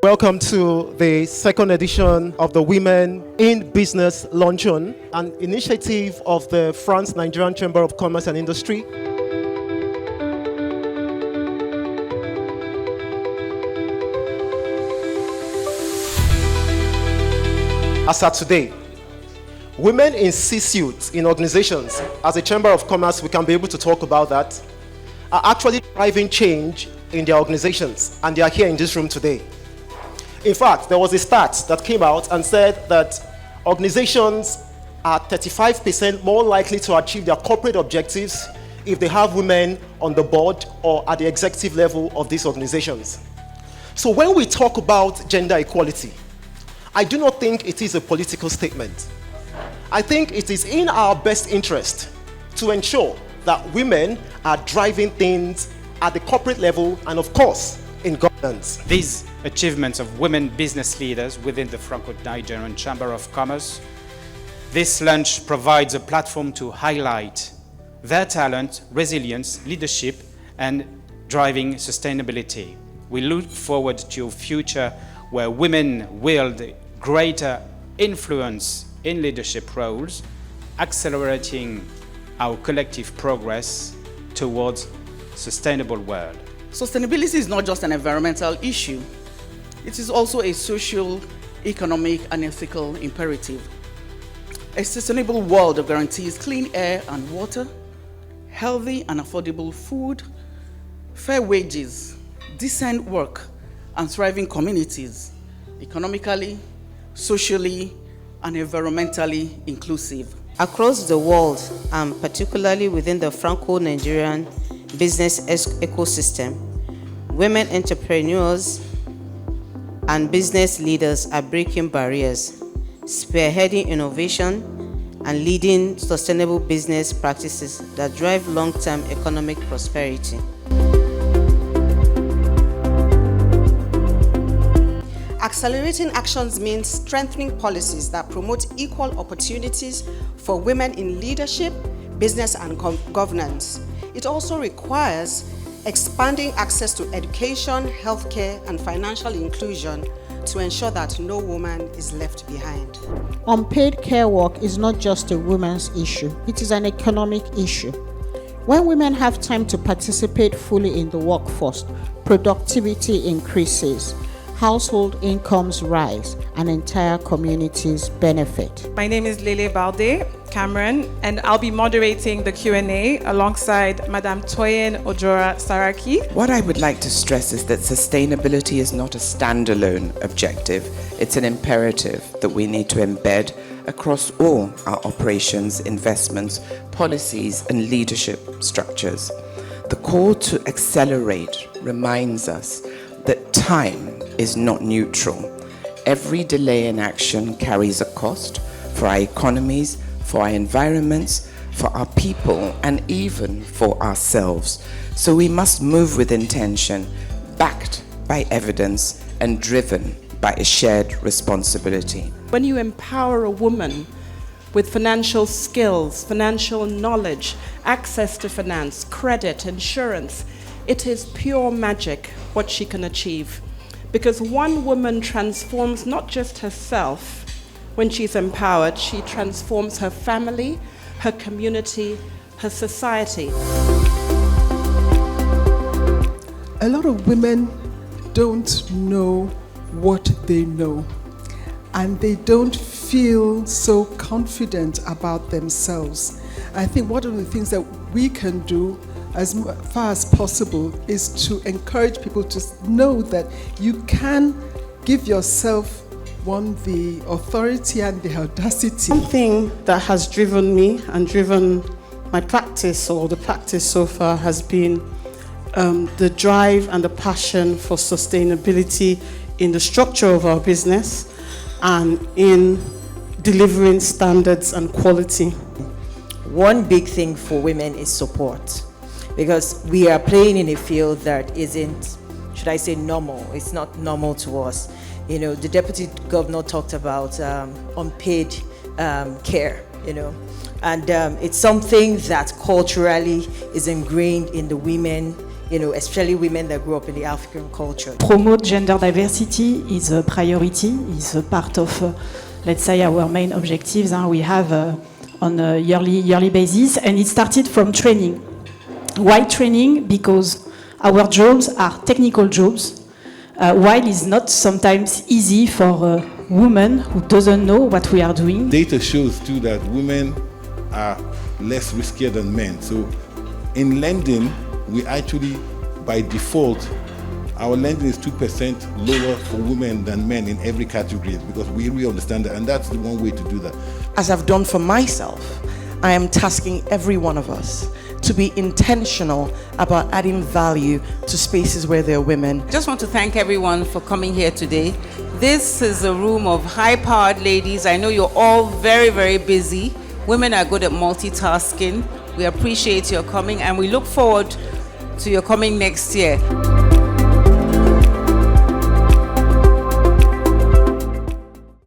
Welcome to the second edition of the Women in Business Luncheon, an initiative of the Franco-Nigerian Chamber of Commerce and Industry. As at today, women in C-suites in organizations, as a Chamber of Commerce, we can be able to talk about that, are actually driving change in their organizations, and they are here in this room today. In fact, there was a stat that came out and said that organizations are 35% more likely to achieve their corporate objectives if they have women on the board or at the executive level of these organizations. So when we talk about gender equality, I do not think it is a political statement. I think it is in our best interest to ensure that women are driving things at the corporate level and, of course, in governance. These achievements of women business leaders within the Franco-Nigerian Chamber of Commerce, this lunch provides a platform to highlight their talent, resilience, leadership, and driving sustainability. We look forward to a future where women wield greater influence in leadership roles, accelerating our collective progress towards a sustainable world. Sustainability is not just an environmental issue. It is also a social, economic, and ethical imperative. A sustainable world guarantees clean air and water, healthy and affordable food, fair wages, decent work, and thriving communities, economically, socially, and environmentally inclusive. Across the world, and particularly within the Franco-Nigerian business ecosystem, women entrepreneurs and business leaders are breaking barriers, spearheading innovation, and leading sustainable business practices that drive long-term economic prosperity. Accelerating actions means strengthening policies that promote equal opportunities for women in leadership, business, and governance. It also requires expanding access to education, healthcare, and financial inclusion to ensure that no woman is left behind. Unpaid care work is not just a women's issue, it is an economic issue. When women have time to participate fully in the workforce, productivity increases, household incomes rise, and entire communities benefit. My name is Lele Balde Cameron, and I'll be moderating the Q&A alongside Madam Toyin Ojora Saraki. What I would like to stress is that sustainability is not a standalone objective. It's an imperative that we need to embed across all our operations, investments, policies, and leadership structures. The call to accelerate reminds us that time is not neutral. Every delay in action carries a cost for our economies, for our environments, for our people, and even for ourselves. So we must move with intention, backed by evidence and driven by a shared responsibility. When you empower a woman with financial skills, financial knowledge, access to finance, credit, insurance, it is pure magic what she can achieve. Because one woman transforms not just herself. When she's empowered, she transforms her family, her community, her society. A lot of women don't know what they know, and they don't feel so confident about themselves. I think one of the things that we can do as far as possible is to encourage people to know that you can give yourself the authority and the audacity. Something that has driven me and driven my practice, or the practice so far, has been the drive and the passion for sustainability in the structure of our business and in delivering standards and quality. One big thing for women is support, because we are playing in a field that isn't, should I say, normal. It's not normal to us. You know, the deputy governor talked about unpaid care, and it's something that culturally is ingrained in the women especially women that grew up in the African culture. Promote gender diversity is a priority, is a part of, let's say, our main objectives we have on a yearly basis, and it started from training. Why training? Because our jobs are technical jobs, while it's not sometimes easy for a woman who doesn't know what we are doing. Data shows too that women are less riskier than men. So in lending, we actually, by default, our lending is 2% lower for women than men in every category, because we really understand that, and that's the one way to do that. As I've done for myself, I am tasking every one of us to be intentional about adding value to spaces where there are women. Just want to thank everyone for coming here today. This is a room of high-powered ladies. I know you're all very, very busy. Women are good at multitasking. We appreciate your coming, and we look forward to your coming next year.